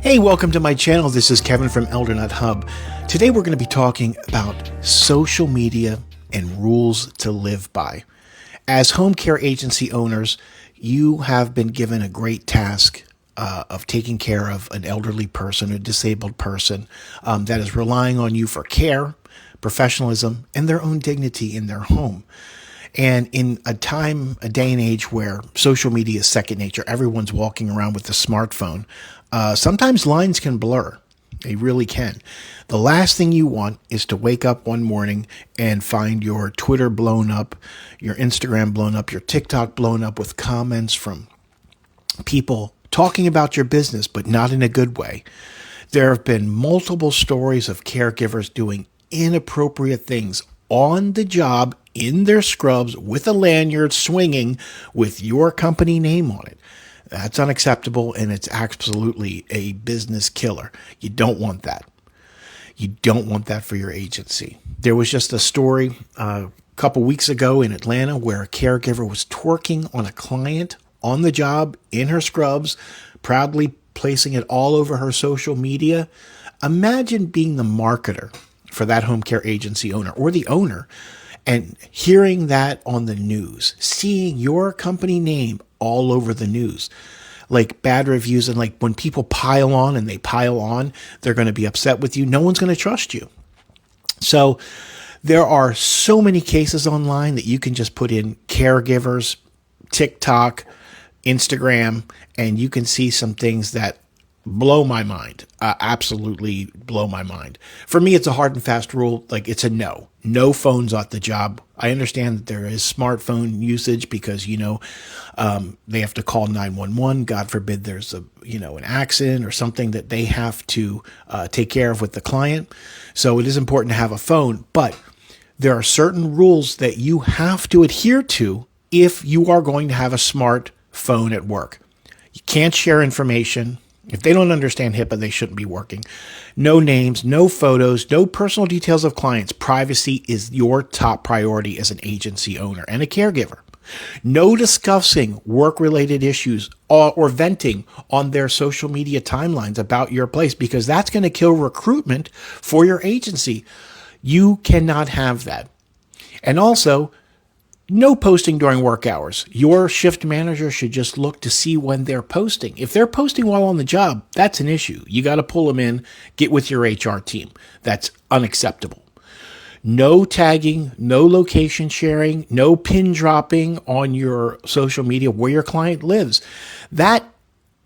Hey, welcome to my channel. This is Kevin from Eldernut Hub. Today we're going to be talking about social media and rules to live by. As home care agency owners, you have been given a great task of taking care of an elderly person, a disabled person that is relying on you for care, professionalism, and their own dignity in their home. And in a day and age where social media is second nature, everyone's walking around with a smartphone, sometimes lines can blur. They really can. The last thing you want is to wake up one morning and find your Twitter blown up, your Instagram blown up, your TikTok blown up with comments from people talking about your business, but not in a good way. There have been multiple stories of caregivers doing inappropriate things on the job in their scrubs with a lanyard swinging with your company name on it. That's unacceptable, and it's absolutely a business killer. You don't want that. You don't want that for your agency. There was just a story a couple weeks ago in Atlanta where a caregiver was twerking on a client on the job in her scrubs, proudly placing it all over her social media. Imagine being the marketer for that home care agency owner or the owner and hearing that on the news, seeing your company name all over the news, like bad reviews. And like when people pile on and they pile on, they're going to be upset with you. No one's going to trust you. So there are so many cases online that you can just put in caregivers, TikTok, Instagram, and you can see some things that blow my mind, absolutely blow my mind. For me, it's a hard and fast rule. Like it's a no phones at the job. I understand that there is smartphone usage because, they have to call 911. God forbid there's an accident or something that they have to take care of with the client. So it is important to have a phone, but there are certain rules that you have to adhere to if you are going to have a smartphone at work. You can't share information. If they don't understand HIPAA, they shouldn't be working. No names, no photos, no personal details of clients. Privacy is your top priority as an agency owner and a caregiver. No discussing work-related issues or venting on their social media timelines about your place because that's going to kill recruitment for your agency. You cannot have that. And also, no posting during work hours. Your shift manager should just look to see when they're posting. If they're posting while on the job, that's an issue. You got to pull them in, get with your HR team. That's unacceptable. No tagging, no location sharing, no pin dropping on your social media where your client lives. That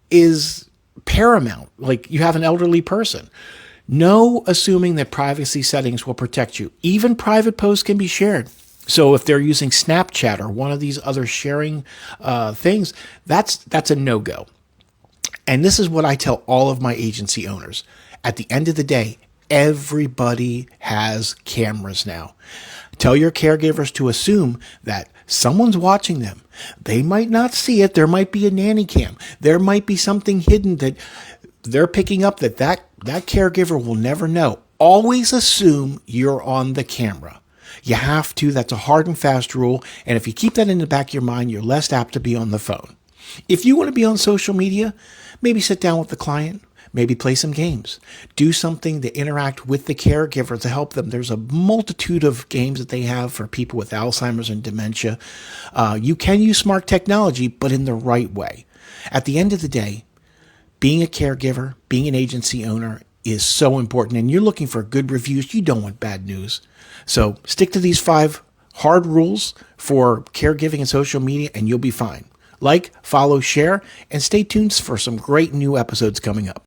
is paramount. Like you have an elderly person. No assuming that privacy settings will protect you. Even private posts can be shared. So if they're using Snapchat or one of these other sharing things, that's a no-go. And this is what I tell all of my agency owners. At the end of the day, everybody has cameras now. Tell your caregivers to assume that someone's watching them. They might not see it. There might be a nanny cam. There might be something hidden that they're picking up that caregiver will never know. Always assume you're on the camera. You have to. That's a hard and fast rule. And if you keep that in the back of your mind, you're less apt to be on the phone. If you want to be on social media, maybe sit down with the client, maybe play some games, do something to interact with the caregiver to help them. There's a multitude of games that they have for people with Alzheimer's and dementia. You can use smart technology, but in the right way. At the end of the day, being a caregiver, being an agency owner is so important. And you're looking for good reviews. You don't want bad news. So stick to these 5 hard rules for caregiving and social media, and you'll be fine. Like, follow, share, and stay tuned for some great new episodes coming up.